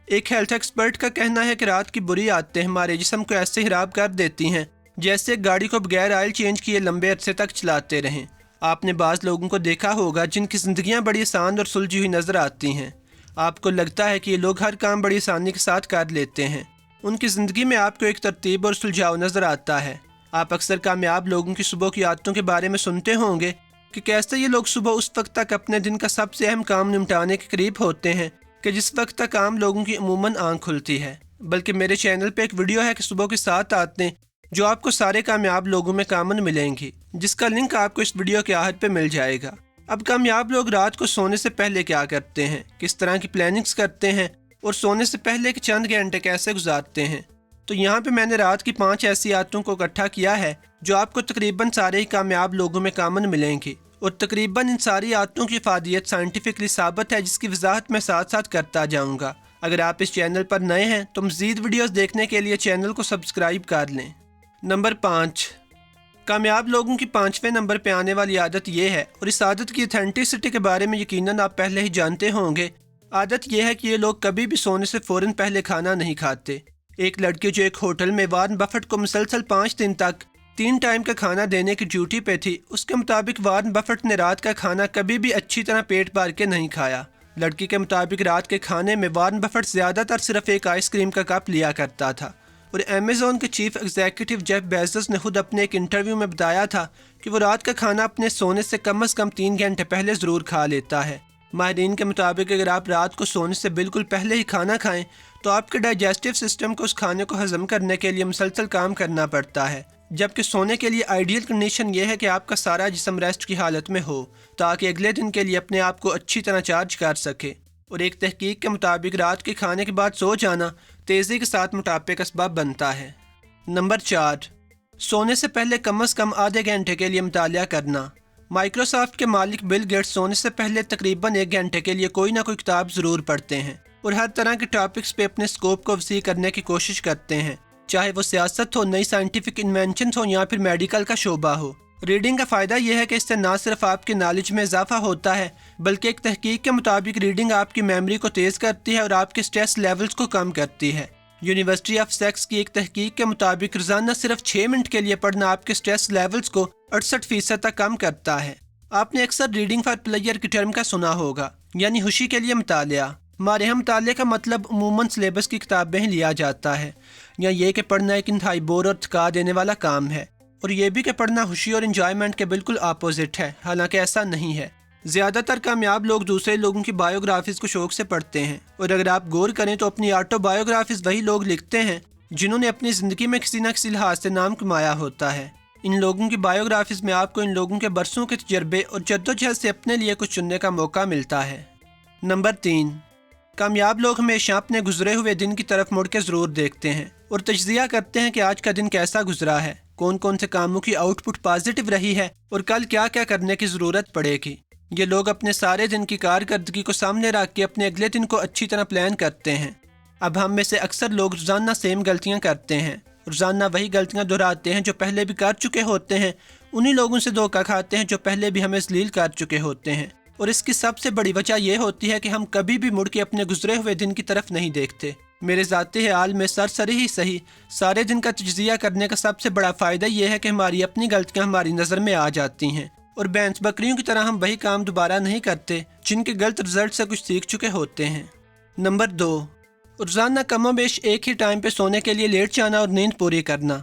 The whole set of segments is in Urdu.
ایک ہیلتھ ایکسپرٹ کا کہنا ہے کہ رات کی بری عادتیں ہمارے جسم کو ایسے خراب کر دیتی ہیں جیسے ایک گاڑی کو بغیر آئل چینج کیے لمبے عرصے تک چلاتے رہیں۔ آپ نے بعض لوگوں کو دیکھا ہوگا جن کی زندگیاں بڑی آسان اور سلجھی ہوئی نظر آتی ہیں۔ آپ کو لگتا ہے کہ یہ لوگ ہر کام بڑی آسانی کے ساتھ کر لیتے ہیں۔ ان کی زندگی میں آپ کو ایک ترتیب اور سلجھاؤ نظر آتا ہے۔ آپ اکثر کامیاب لوگوں کی صبح کی عادتوں کے بارے میں سنتے ہوں گے کہ کیسے یہ لوگ صبح اس وقت تک اپنے دن کا سب سے اہم کام نمٹانے کے قریب ہوتے ہیں کہ جس وقت تک عام لوگوں کی عموماً آنکھ کھلتی ہے۔ بلکہ میرے چینل پہ ایک ویڈیو ہے کہ صبح کی 7 عادتیں جو آپ کو سارے کامیاب لوگوں میں کامن ملیں گی، جس کا لنک آپ کو اس ویڈیو کے آخر پہ مل جائے گا۔ اب کامیاب لوگ رات کو سونے سے پہلے کیا کرتے ہیں، کس طرح کی پلاننگز کرتے ہیں اور سونے سے پہلے کے چند گھنٹے کیسے گزارتے ہیں، تو یہاں پہ میں نے رات کی 5 ایسی عادتوں کو اکٹھا کیا ہے جو آپ کو تقریباً سارے ہی کامیاب لوگوں میں کامن ملیں گی، اور تقریباً ان ساری عادتوں کی افادیت سائنٹیفکلی ثابت ہے، جس کی وضاحت میں ساتھ ساتھ کرتا جاؤں گا۔ اگر آپ اس چینل پر نئے ہیں تو مزید ویڈیوز دیکھنے کے لیے چینل کو سبسکرائب کر لیں۔ نمبر 5، کامیاب لوگوں کی 5ویں نمبر پہ آنے والی عادت یہ ہے، اور اس عادت کی اتھینٹسٹی کے بارے میں یقیناً آپ پہلے ہی جانتے ہوں گے۔ عادت یہ ہے کہ یہ لوگ کبھی بھی سونے سے فوراً پہلے کھانا نہیں کھاتے۔ ایک لڑکی جو ایک ہوٹل میں وارن بفٹ کو مسلسل 5 دن تک 3 ٹائم کا کھانا دینے کی ڈیوٹی پہ تھی، اس کے مطابق وارن بفٹ نے رات کا کھانا کبھی بھی اچھی طرح پیٹ بھر کے نہیں کھایا۔ لڑکی کے مطابق رات کے کھانے میں وارن بفٹ زیادہ تر صرف ایک آئس کریم کا کپ لیا کرتا تھا، اور امیزون کے چیف ایگزیکٹو جیف بیزوس نے خود اپنے ایک انٹرویو میں بتایا تھا کہ وہ رات کا کھانا اپنے سونے سے کم از کم 3 گھنٹے پہلے ضرور کھا لیتا ہے۔ ماہرین کے مطابق اگر آپ رات کو سونے سے بالکل پہلے ہی کھانا کھائیں تو آپ کے ڈائجسٹو سسٹم کو اس کھانے کو ہضم کرنے کے لیے مسلسل کام کرنا پڑتا ہے، جبکہ سونے کے لیے آئیڈیل کنڈیشن یہ ہے کہ آپ کا سارا جسم ریسٹ کی حالت میں ہو تاکہ اگلے دن کے لیے اپنے آپ کو اچھی طرح چارج کر سکے۔ اور ایک تحقیق کے مطابق رات کے کھانے کے بعد سو جانا تیزی کے ساتھ موٹاپے کا سبب بنتا ہے۔ نمبر 4، سونے سے پہلے کم از کم آدھے گھنٹے کے لیے مطالعہ کرنا۔ مائیکروسافٹ کے مالک بل گیٹس سونے سے پہلے تقریباً 1 گھنٹے کے لیے کوئی نہ کوئی کتاب ضرور پڑھتے ہیں اور ہر طرح کے ٹاپکس پہ اپنے اسکوپ کو وسیع کرنے کی کوشش کرتے ہیں، چاہے وہ سیاست ہو، نئی سائنٹیفک انوینشنز ہو یا پھر میڈیکل کا شعبہ ہو۔ ریڈنگ کا فائدہ یہ ہے کہ اس سے نہ صرف آپ کی نالج میں اضافہ ہوتا ہے، بلکہ ایک تحقیق کے مطابق ریڈنگ آپ کی میموری کو تیز کرتی ہے اور آپ کے سٹریس لیولز کو کم کرتی ہے۔ یونیورسٹی آف سیکس کی ایک تحقیق کے مطابق روزانہ صرف 6 منٹ کے لیے پڑھنا آپ کے سٹریس لیولز کو 68% تک کم کرتا ہے۔ آپ نے اکثر ریڈنگ فار پلیئر کی ٹرم کا سنا ہوگا، یعنی خوشی کے لیے مطالعہ۔ ہمارے یہاں مطالعے کا مطلب عموماً سلیبس کی کتابیں ہی لیا جاتا ہے، یا یہ کہ پڑھنا ایک انتہائی بور اور تھکا دینے والا کام ہے، اور یہ بھی کہ پڑھنا خوشی اور انجوائمنٹ کے بالکل اپوزٹ ہے، حالانکہ ایسا نہیں ہے۔ زیادہ تر کامیاب لوگ دوسرے لوگوں کی بایوگرافیز کو شوق سے پڑھتے ہیں، اور اگر آپ غور کریں تو اپنی آٹو بایوگرافیز وہی لوگ لکھتے ہیں جنہوں نے اپنی زندگی میں کسی نہ کسی لحاظ سے نام کمایا ہوتا ہے۔ ان لوگوں کی بایوگرافیز میں آپ کو ان لوگوں کے برسوں کے تجربے اور جدوجہد سے اپنے لیے کچھ چننے کا موقع ملتا ہے۔ نمبر 3، کامیاب لوگ ہمیشہ اپنے گزرے ہوئے دن کی طرف مڑ کے ضرور دیکھتے ہیں اور تجزیہ کرتے ہیں کہ آج کا دن کیسا گزرا ہے، کون کون سے کاموں کی آؤٹ پٹ پازیٹیو رہی ہے اور کل کیا کیا کرنے کی ضرورت پڑے گی۔ یہ لوگ اپنے سارے دن کی کارکردگی کو سامنے رکھ کے اپنے اگلے دن کو اچھی طرح پلان کرتے ہیں۔ اب ہم میں سے اکثر لوگ روزانہ سیم غلطیاں کرتے ہیں، روزانہ وہی غلطیاں دہراتے ہیں جو پہلے بھی کر چکے ہوتے ہیں، انہی لوگوں سے دھوکہ کھاتے ہیں جو پہلے بھی ہمیں ذلیل کر چکے ہوتے ہیں، اور اس کی سب سے بڑی وجہ یہ ہوتی ہے کہ ہم کبھی بھی مڑ کے اپنے گزرے ہوئے دن کی طرف نہیں دیکھتے۔ میرے ذاتی حال میں سرسری ہی صحیح سارے دن کا تجزیہ کرنے کا سب سے بڑا فائدہ یہ ہے کہ ہماری اپنی غلطیاں ہماری نظر میں آ جاتی ہیں، اور بینس بکریوں کی طرح ہم وہی کام دوبارہ نہیں کرتے جن کے غلط رزلٹ سے کچھ سیکھ چکے ہوتے ہیں۔ نمبر 2، روزانہ کم و بیش ایک ہی ٹائم پہ سونے کے لیے لیٹ جانا اور نیند پوری کرنا۔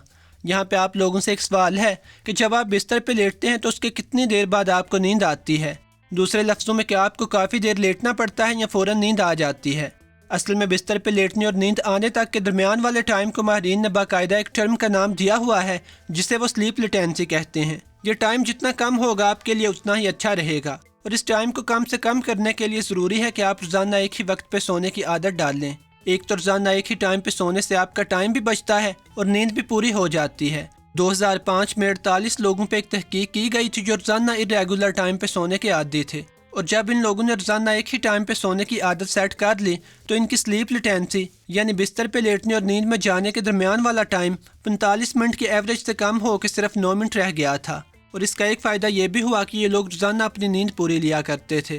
یہاں پہ آپ لوگوں سے ایک سوال ہے کہ جب آپ بستر پہ لیٹتے ہیں تو اس کے کتنی دیر بعد آپ کو نیند آتی ہے؟ دوسرے لفظوں میں کیا آپ کو کافی دیر لیٹنا پڑتا ہے یا فوراً نیند آ جاتی ہے؟ اصل میں بستر پہ لیٹنے اور نیند آنے تک کے درمیان والے ٹائم کو ماہرین نے باقاعدہ ایک ٹرم کا نام دیا ہوا ہے جسے وہ سلیپ لیٹینسی کہتے ہیں۔ یہ ٹائم جتنا کم ہوگا آپ کے لیے اتنا ہی اچھا رہے گا، اور اس ٹائم کو کم سے کم کرنے کے لیے ضروری ہے کہ آپ روزانہ ایک ہی وقت پہ سونے کی عادت ڈال لیں۔ ایک تو روزانہ ایک ہی ٹائم پہ سونے سے آپ کا ٹائم بھی بچتا ہے اور نیند بھی پوری ہو جاتی ہے۔ 2005 میں 48 لوگوں پہ ایک تحقیق کی گئی تھی جو روزانہ irregular ٹائم پہ سونے کے عادی تھے، اور جب ان لوگوں نے روزانہ ایک ہی ٹائم پہ سونے کی عادت سیٹ کر لی تو ان کی سلیپ لیٹینسی یعنی بستر پہ لیٹنے اور نیند میں جانے کے درمیان والا ٹائم 45 منٹ کی ایوریج سے کم ہو کے صرف 9 منٹ رہ گیا تھا۔ اور اس کا ایک فائدہ یہ بھی ہوا کہ یہ لوگ روزانہ اپنی نیند پوری لیا کرتے تھے۔